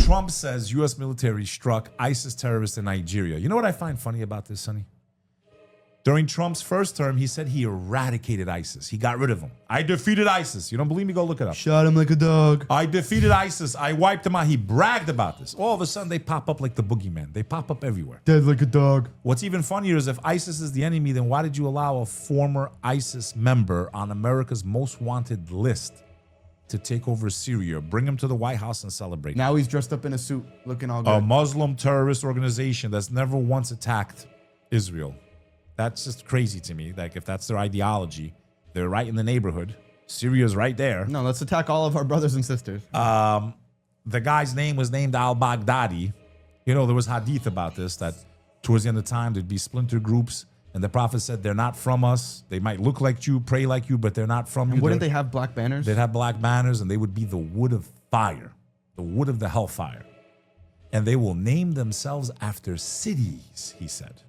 Trump says U.S. military struck ISIS terrorists in Nigeria. You know what I find funny about this, Sonny? During Trump's first term, he said he eradicated ISIS. He got rid of them. I defeated ISIS. You don't believe me? Go look it up. Shot him like a dog. I defeated ISIS. I wiped them out. He bragged about this. All of a sudden, they pop up like the boogeyman. They pop up everywhere. Dead like a dog. What's even funnier is if ISIS is the enemy, then why did you allow a former ISIS member on America's most wanted list to take over Syria? Bring him to the White House and celebrate. Now he's dressed up in a suit, looking all good. A Muslim terrorist organization that's never once attacked Israel. That's just crazy to me. Like, if that's their ideology, they're right in the neighborhood. Syria's right there. No, let's attack all of our brothers and sisters. The guy's name was named al-Baghdadi. You know, there was hadith about this, that towards the end of time, there'd be splinter groups. And the prophet said, they're not from us. They might look like you, pray like you, but they're not from you. Wouldn't they have black banners? They'd have black banners, and they would be the wood of fire, the wood of the hellfire. And they will name themselves after cities, he said.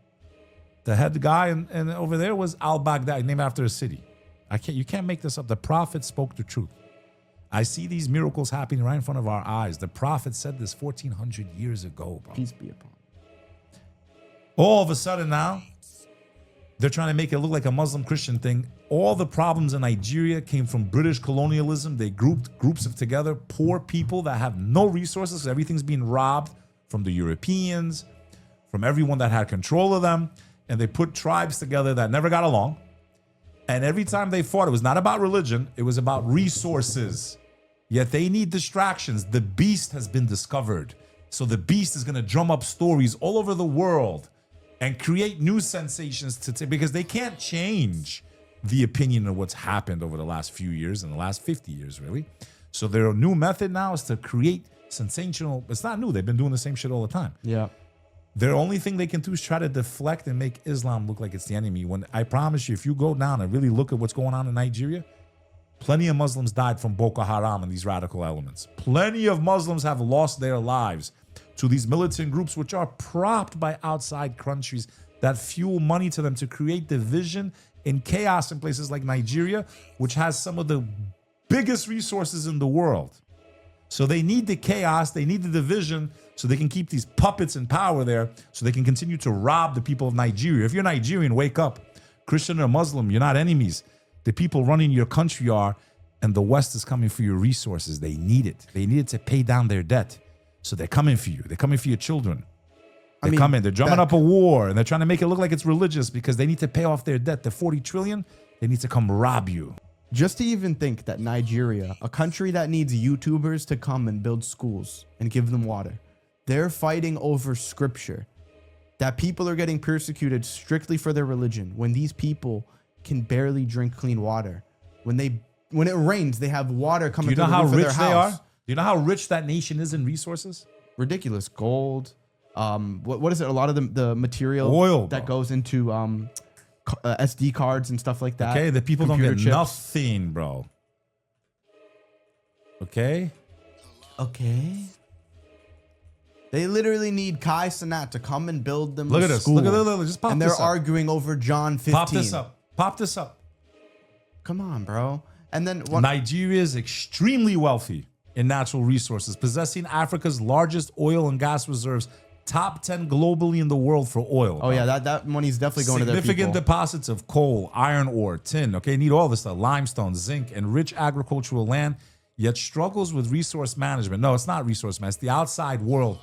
The head guy and over there was al-Baghdadi, named after a city. You can't make this up. The prophet spoke the truth. I see these miracles happening right in front of our eyes. The prophet said this 1,400 years ago, bro. Peace be upon him. All of a sudden now, they're trying to make it look like a Muslim Christian thing. All the problems in Nigeria came from British colonialism. They grouped groups of together poor people that have no resources. Everything's being robbed from the Europeans, from everyone that had control of them. And they put tribes together that never got along. And every time they fought, it was not about religion. It was about resources. Yet they need distractions. The beast has been discovered. So the beast is going to drum up stories all over the world and create new sensations because they can't change the opinion of what's happened over the last few years and the last 50 years, really. So their new method now is to create sensational. It's not new. They've been doing the same shit all the time. Yeah. Their only thing they can do is try to deflect and make Islam look like it's the enemy. When I promise you, if you go down and really look at what's going on in Nigeria, plenty of Muslims died from Boko Haram and these radical elements. Plenty of Muslims have lost their lives to these militant groups, which are propped by outside countries that fuel money to them to create division and chaos in places like Nigeria, which has some of the biggest resources in the world. So they need the chaos, they need the division, so they can keep these puppets in power there, so they can continue to rob the people of Nigeria. If you're Nigerian, wake up. Christian or Muslim, you're not enemies. The people running your country are, and the West is coming for your resources. They need it. They need it to pay down their debt. So they're coming for you. They're coming for your children. They're coming. They're drumming up a war, and they're trying to make it look like it's religious because they need to pay off their debt. The 40 trillion, they need to come rob you. Just to even think that Nigeria, a country that needs YouTubers to come and build schools and give them water, they're fighting over scripture, that people are getting persecuted strictly for their religion when these people can barely drink clean water. When it rains, they have water coming through the roof of their house. Do you know how rich they are? Do you know how rich that nation is in resources? Ridiculous. Gold. What is it? A lot of the material oil that goes into SD cards and stuff like that. Okay, the people don't get chips. nothing, bro. Okay? Okay. They literally need Kai Cenat to come and build them Look a at this. school. Look at this. Just pop and this they're up. arguing over John 15. Pop this up. Pop this up. Come on, bro. And then Nigeria is extremely wealthy in natural resources, possessing Africa's largest oil and gas reserves, top 10 globally in the world for oil. Oh, yeah, that money's definitely going to their people. Significant deposits of coal, iron ore, tin, okay, need all this stuff, limestone, zinc, and rich agricultural land, yet struggles with resource management. No, it's not resource management. It's the outside world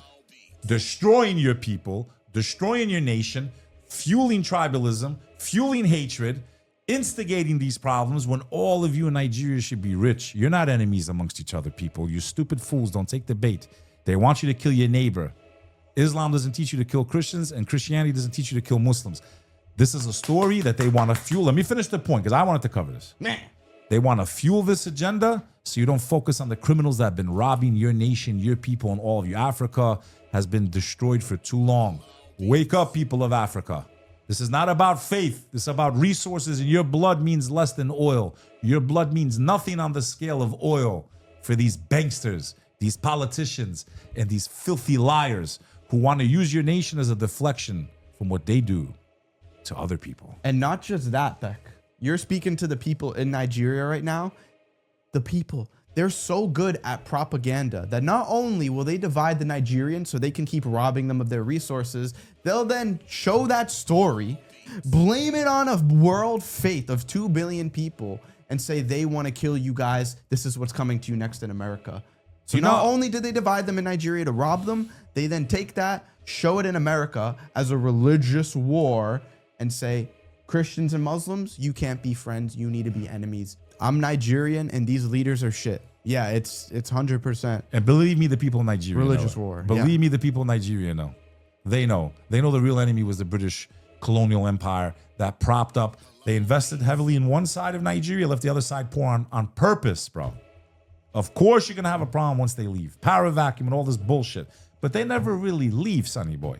destroying your people, destroying your nation, fueling tribalism, fueling hatred, instigating these problems when all of you in Nigeria should be rich. You're not enemies amongst each other, people. You stupid fools. Don't take the bait. They want you to kill your neighbor. Islam doesn't teach you to kill Christians, and Christianity doesn't teach you to kill Muslims. This is a story that they want to fuel. Let me finish the point because I wanted to cover this. They want to fuel this agenda so you don't focus on the criminals that have been robbing your nation, your people, and all of you. Africa has been destroyed for too long. Wake up, people of Africa. This is not about faith. This is about resources, and your blood means less than oil. Your blood means nothing on the scale of oil for these banksters, these politicians, and these filthy liars who want to use your nation as a deflection from what they do to other people. And not just that, Beck. You're speaking to the people in Nigeria right now. The people they're so good at propaganda that not only will they divide the Nigerians so they can keep robbing them of their resources, they'll then show that story, blame it on a world fate of 2 billion people, and say they want to kill you guys. This is what's coming to you next in America. So not only did they divide them in Nigeria to rob them, they then take that, show it in America as a religious war, and say, Christians and Muslims, you can't be friends. You need to be enemies. I'm Nigerian and these leaders are shit. Yeah, it's 100%. And believe me, the people in Nigeria Religious know. war. Believe me, the people in Nigeria know. They know. They know the real enemy was the British colonial empire that propped up. They invested heavily in one side of Nigeria, left the other side poor on purpose, bro. Of course, you're going to have a problem once they leave. Power vacuum and all this bullshit. But they never really leave, Sonny boy.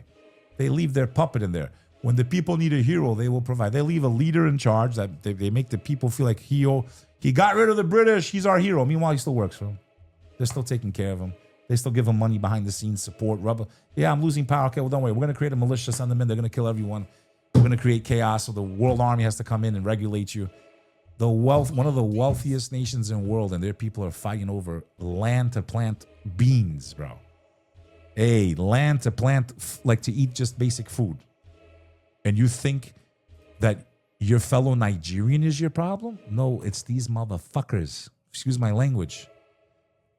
They leave their puppet in there. When the people need a hero, they will provide. They leave a leader in charge that they make the people feel like he got rid of the British. He's our hero. Meanwhile, he still works for them. They're still taking care of him. They still give him money behind the scenes, support, rubber. Yeah, I'm losing power. Okay, well, don't worry. We're going to create a militia, send them in. They're going to kill everyone. We're going to create chaos. So the world army has to come in and regulate you. One of the wealthiest nations in the world, and their people are fighting over land to plant beans, bro. Hey, land to plant, like to eat just basic food. And you think that your fellow Nigerian is your problem? No, it's these motherfuckers. Excuse my language.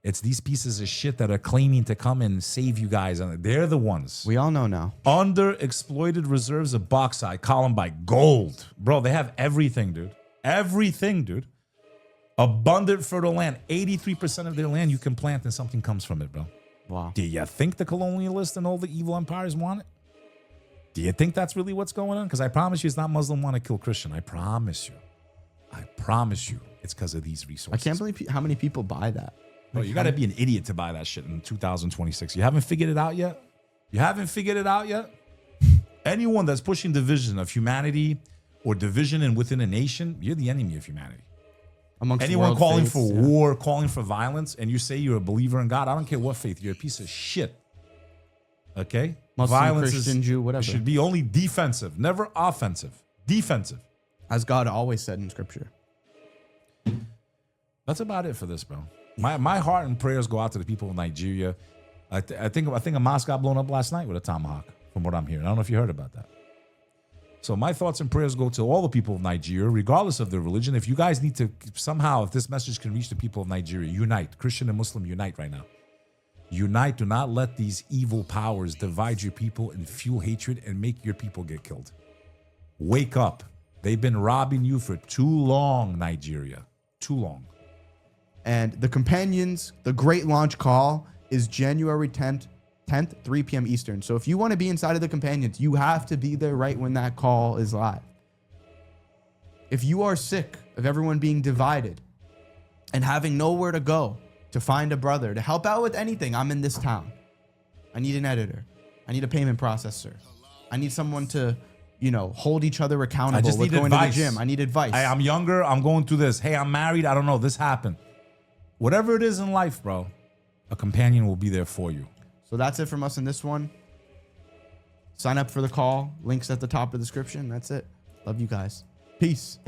It's these pieces of shit that are claiming to come and save you guys. They're the ones. We all know now. Underexploited reserves of bauxite, columbite, gold. Bro, they have everything, dude. Everything, dude. Abundant fertile land. 83% of their land you can plant and something comes from it, bro. Wow. Do you think the colonialists and all the evil empires want it? Do you think that's really what's going on? Because I promise you it's not Muslim want to kill Christian. I promise you. I promise you it's because of these resources. I can't believe how many people buy that. Bro, you got to be an idiot to buy that shit in 2026. You haven't figured it out yet? You haven't figured it out yet? Anyone that's pushing division of humanity or division within a nation, you're the enemy of humanity. Amongst anyone calling faiths, for war, calling for violence, and you say you're a believer in God, I don't care what faith, you're a piece of shit. Okay? Muslim, Violence Christian, Jew, whatever. It should be only defensive, never offensive. Defensive. As God always said in scripture. That's about it for this, bro. My heart and prayers go out to the people of Nigeria. I think a mosque got blown up last night with a tomahawk, from what I'm hearing. I don't know if you heard about that. So my thoughts and prayers go to all the people of Nigeria, regardless of their religion. If you guys need to somehow, if this message can reach the people of Nigeria, unite. Christian and Muslim, unite right now. Unite. Do not let these evil powers divide your people and fuel hatred and make your people get killed. Wake up. They've been robbing you for too long, Nigeria. Too long. And the Companions, the great launch call is January 10th, 3 p.m. Eastern. So if you want to be inside of the Companions, you have to be there right when that call is live. If you are sick of everyone being divided and having nowhere to go to find a brother, to help out with anything, I'm in this town. I need an editor. I need a payment processor. I need someone to, hold each other accountable. I just need going advice. to the gym. I need advice. Hey, I'm younger. I'm going through this. Hey, I'm married. I don't know. This happened. Whatever it is in life, bro, a companion will be there for you. So that's it from us in this one. Sign up for the call. Links at the top of the description. That's it. Love you guys. Peace.